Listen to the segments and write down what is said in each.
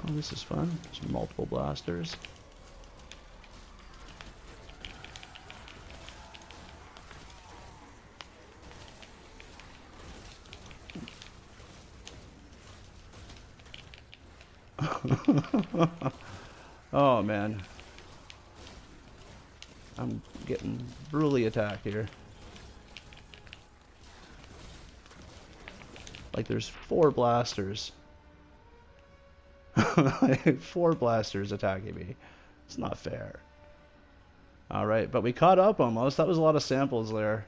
Oh, this is fun. There's multiple blasters. Oh man, I'm getting brutally attacked here. Like there's 4 blasters. 4 blasters attacking me. It's not fair. Alright, but we caught up almost. That was a lot of samples there.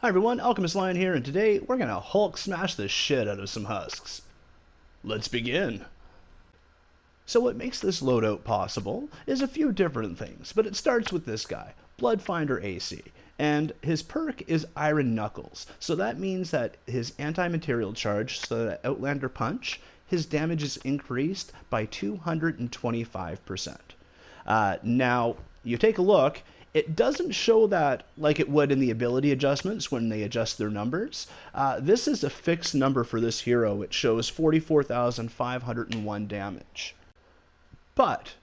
Hi everyone, Alchemist Lion here, and today we're gonna Hulk smash the shit out of some husks. Let's begin. So what makes this loadout possible is a few different things, but it starts with this guy, Bloodfinder AC, and his perk is Iron Knuckles. So that means that his anti-material charge, so that Outlander punch, his damage is increased by 225%. Now, you take a look, it doesn't show that like it would in the ability adjustments when they adjust their numbers. This is a fixed number for this hero. It shows 44,501 damage. But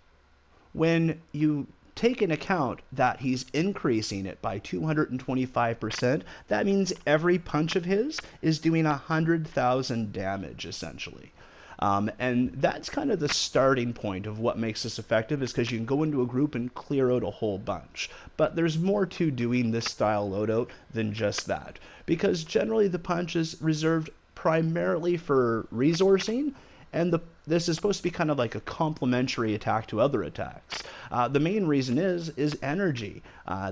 when you take into account that he's increasing it by 225%, that means every punch of his is doing 100,000 damage, essentially. And that's kind of the starting point of what makes this effective, is because you can go into a group and clear out a whole bunch. But there's more to doing this style loadout than just that, because generally the punch is reserved primarily for resourcing, and this is supposed to be kind of like a complementary attack to other attacks. The main reason is energy.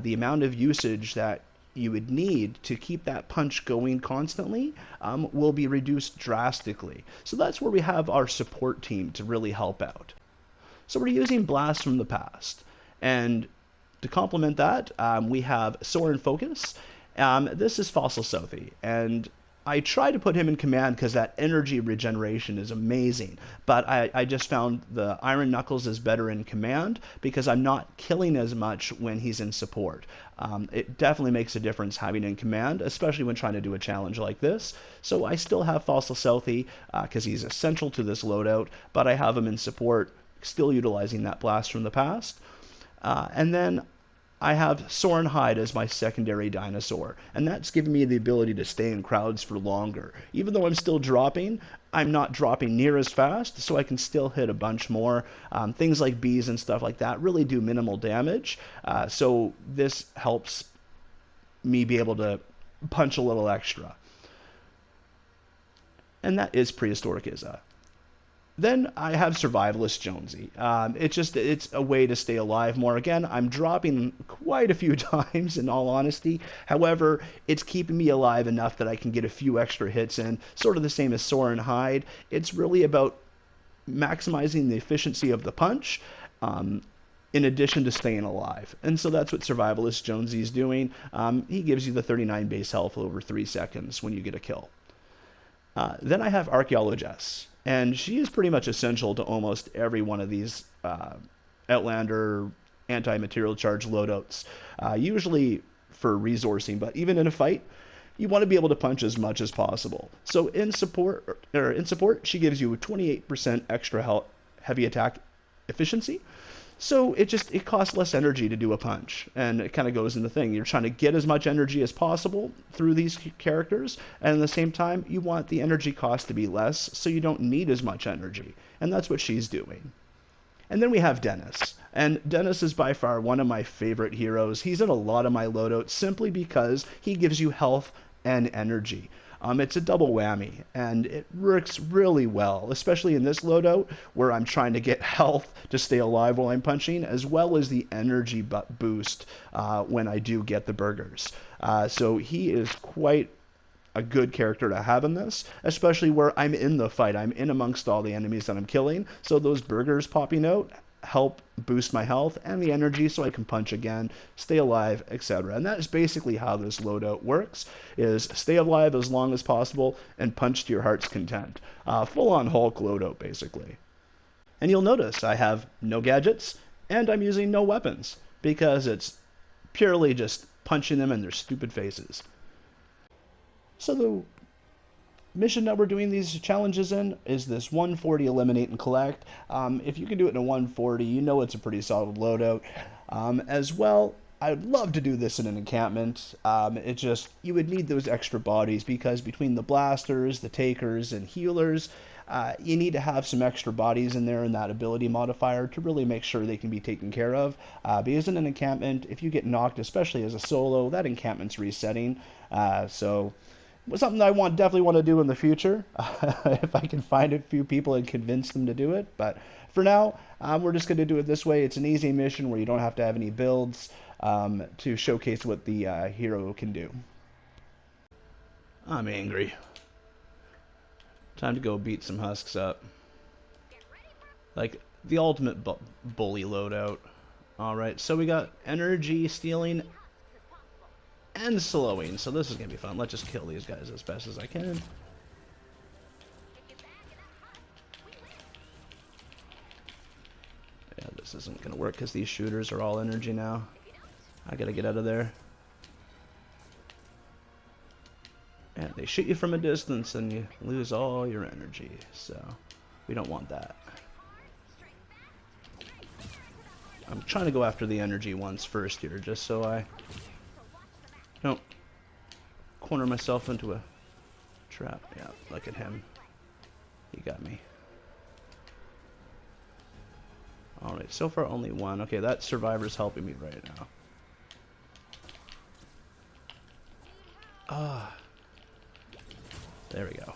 The amount of usage that you would need to keep that punch going constantly will be reduced drastically. So that's where we have our support team to really help out. So we're using Blast from the Past. And to complement that, we have Soar and Focus. This is Fossil Southie, and I try to put him in command because that energy regeneration is amazing, but I just found the Iron Knuckles is better in command because I'm not killing as much when he's in support. It definitely makes a difference having in command, especially when trying to do a challenge like this. So I still have Fossil Southie because he's essential to this loadout, but I have him in support, still utilizing that Blast from the Past. And then I have Soren Hyde as my secondary dinosaur, and that's giving me the ability to stay in crowds for longer. Even though I'm still dropping, I'm not dropping near as fast, so I can still hit a bunch more. Things like bees and stuff like that really do minimal damage, so this helps me be able to punch a little extra. And that is Prehistoric Izza. Then I have Survivalist Jonesy. It's a way to stay alive more. Again, I'm dropping quite a few times in all honesty. However, it's keeping me alive enough that I can get a few extra hits in. Sort of the same as Soren Hyde. It's really about maximizing the efficiency of the punch in addition to staying alive. And so that's what Survivalist Jonesy is doing. He gives you the 39 base health over 3 seconds when you get a kill. Then I have Archaeologess. And she is pretty much essential to almost every one of these Outlander anti-material charge loadouts, usually for resourcing, but even in a fight, you want to be able to punch as much as possible. So in support, she gives you a 28% extra heavy attack efficiency. So it costs less energy to do a punch, and it kind of goes in the thing. You're trying to get as much energy as possible through these characters, and at the same time, you want the energy cost to be less, so you don't need as much energy, and that's what she's doing. And then we have Dennis, and Dennis is by far one of my favorite heroes. He's in a lot of my loadouts simply because he gives you health and energy. It's a double whammy, and it works really well, especially in this loadout where I'm trying to get health to stay alive while I'm punching, as well as the energy boost when I do get the burgers. So he is quite a good character to have in this, especially where I'm in the fight. I'm in amongst all the enemies that I'm killing, so those burgers popping out help boost my health and the energy so I can punch again, stay alive, etc. And that is basically how this loadout works, is stay alive as long as possible and punch to your heart's content. Full-on Hulk loadout, basically. And you'll notice I have no gadgets, and I'm using no weapons, because it's purely just punching them in their stupid faces. So mission that we're doing these challenges in is this 140 eliminate and collect. If you can do it in a 140, you know it's a pretty solid loadout. As well, I'd love to do this in an encampment. It just, you would need those extra bodies because between the blasters, the takers, and healers, you need to have some extra bodies in there in that ability modifier to really make sure they can be taken care of. Because in an encampment, if you get knocked, especially as a solo, that encampment's resetting. So something I definitely want to do in the future if I can find a few people and convince them to do it. But for now, we're just going to do it this way. It's an easy mission where you don't have to have any builds to showcase what the hero can do. I'm angry. Time to go beat some Husks up. Like the ultimate bully loadout. Alright, so we got energy, stealing, and slowing. So this is going to be fun. Let's just kill these guys as best as I can. Yeah, this isn't going to work because these shooters are all energy now. I got to get out of there. And they shoot you from a distance and you lose all your energy. So we don't want that. I'm trying to go after the energy ones first here, just so I don't corner myself into a trap. Yeah, look at him. He got me. Alright, so far only one. Okay, that survivor's helping me right now. Ah. There we go.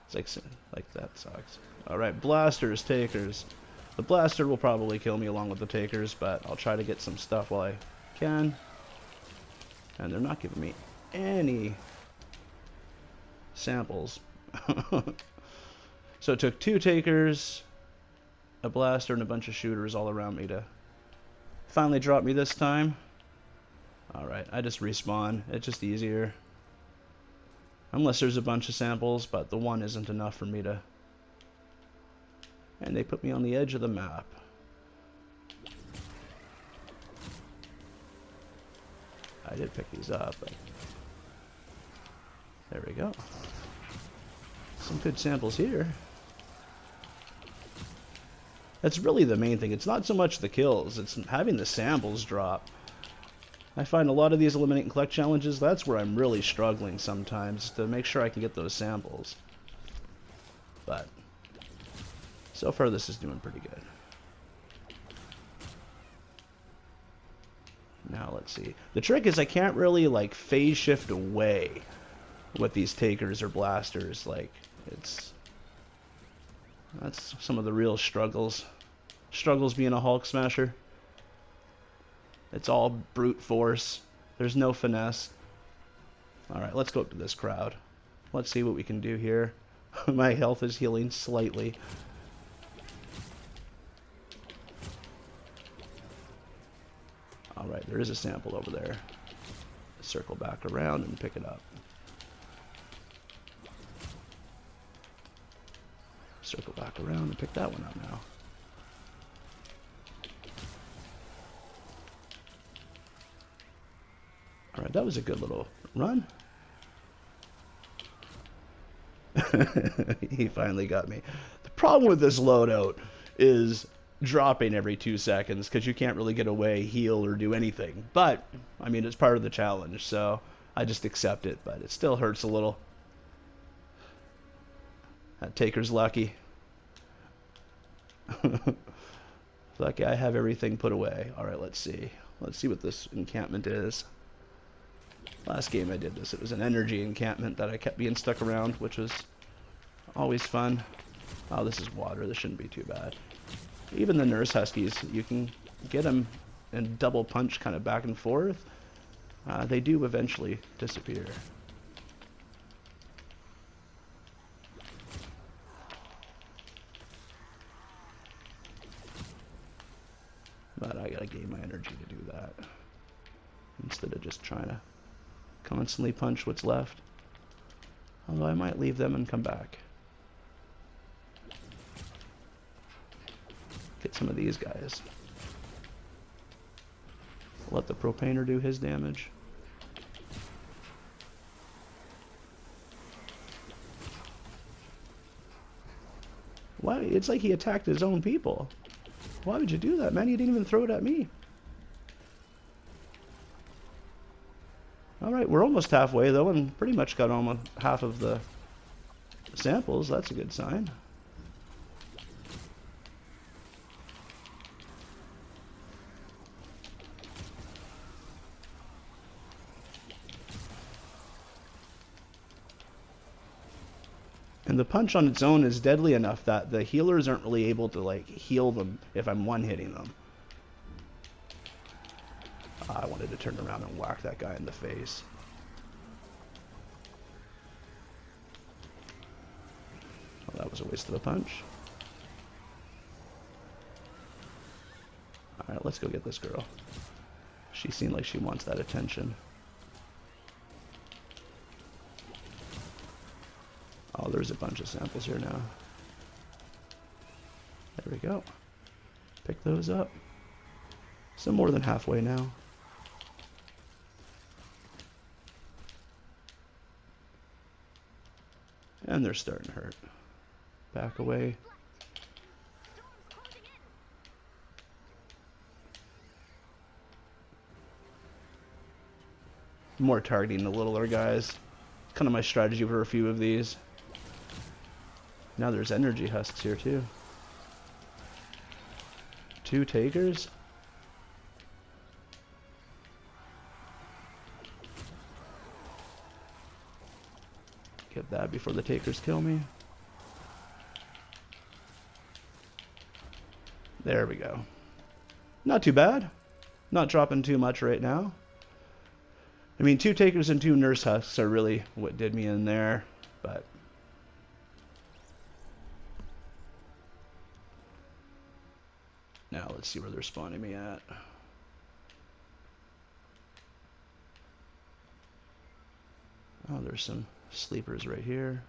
It's like that sucks. Alright, blasters, takers. The blaster will probably kill me along with the takers, but I'll try to get some stuff while I can. And they're not giving me any samples. So it took 2 takers, a blaster, and a bunch of shooters all around me to finally drop me this time. Alright, I just respawn. It's just easier. Unless there's a bunch of samples, but the one isn't enough for me to... And they put me on the edge of the map. I did pick these up, but... There we go. Some good samples here. That's really the main thing. It's not so much the kills, it's having the samples drop. I find a lot of these eliminate and collect challenges, that's where I'm really struggling sometimes, to make sure I can get those samples. But so far this is doing pretty good. Now let's see. The trick is I can't really like phase shift away with these takers or blasters. Like that's some of the real struggles. Struggles being a Hulk smasher. It's all brute force. There's no finesse. Alright, let's go up to this crowd. Let's see what we can do here. My health is healing slightly. Alright, there is a sample over there. Circle back around and pick it up. Circle back around and pick that one up now. Alright, that was a good little run. He finally got me. The problem with this loadout is dropping every 2 seconds because you can't really get away, heal, or do anything. But, I mean, it's part of the challenge, so I just accept it, but it still hurts a little. That taker's lucky. Lucky I have everything put away. Alright, let's see. Let's see what this encampment is. Last game I did this, it was an energy encampment that I kept being stuck around, which was always fun. Oh, this is water. This shouldn't be too bad. Even the nurse huskies, you can get them and double punch kind of back and forth. They do eventually disappear. But I gotta gain my energy to do that. Instead of just trying to constantly punch what's left. Although I might leave them and come back. Get some of these guys. Let the propaner do his damage. Why? It's like he attacked his own people. Why would you do that, man? You didn't even throw it at me. Alright, we're almost halfway, though, and pretty much got almost half of the samples. That's a good sign. And the punch on its own is deadly enough that the healers aren't really able to, like, heal them if I'm one-hitting them. I wanted to turn around and whack that guy in the face. Well, that was a waste of a punch. Alright, let's go get this girl. She seemed like she wants that attention. Oh, there's a bunch of samples here now. There we go. Pick those up. So more than halfway now. And they're starting to hurt. Back away. More targeting the littler guys. Kind of my strategy for a few of these. Now there's energy husks here too. 2 takers. Get that before the takers kill me. There we go. Not too bad. Not dropping too much right now. I mean, 2 takers and 2 nurse husks are really what did me in there, but now let's see where they're spawning me at. Oh, there's some sleepers right here.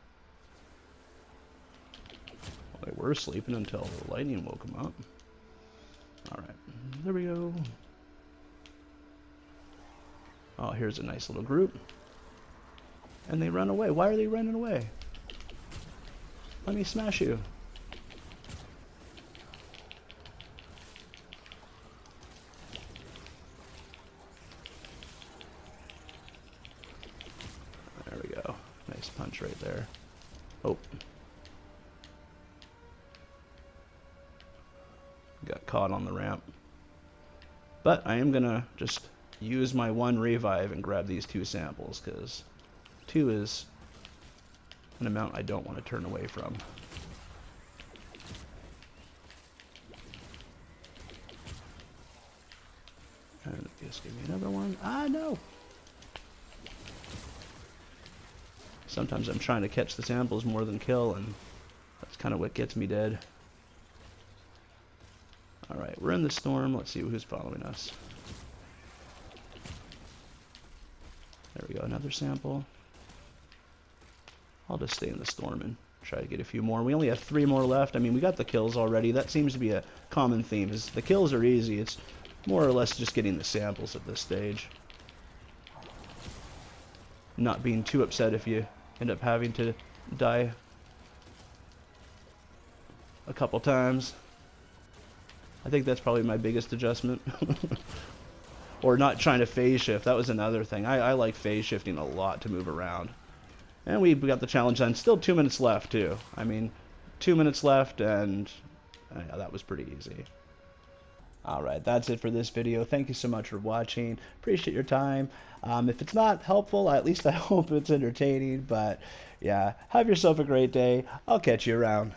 Well, they were sleeping until the lightning woke them up. Alright, there we go. Oh, here's a nice little group. And they run away. Why are they running away? Let me smash you. There we go. Nice punch right there. Oh. Got caught on the ramp. But I am gonna just use my 1 revive and grab these 2 samples, because 2 is an amount I don't want to turn away from. And just give me another one. Ah, no! Sometimes I'm trying to catch the samples more than kill, and that's kind of what gets me dead. Alright, we're in the storm. Let's see who's following us. There we go, another sample. I'll just stay in the storm and try to get a few more. We only have 3 more left. I mean, we got the kills already. That seems to be a common theme. Is the kills are easy. It's more or less just getting the samples at this stage. Not being too upset if you end up having to die a couple times. I think that's probably my biggest adjustment. Or not trying to phase shift. That was another thing. I like phase shifting a lot to move around. And we got the challenge done. Still 2 minutes left, too. I mean, 2 minutes left, and yeah, that was pretty easy. Alright, that's it for this video. Thank you so much for watching. Appreciate your time. If it's not helpful, at least I hope it's entertaining. But, yeah, have yourself a great day. I'll catch you around.